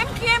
MQM،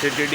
CTD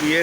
PA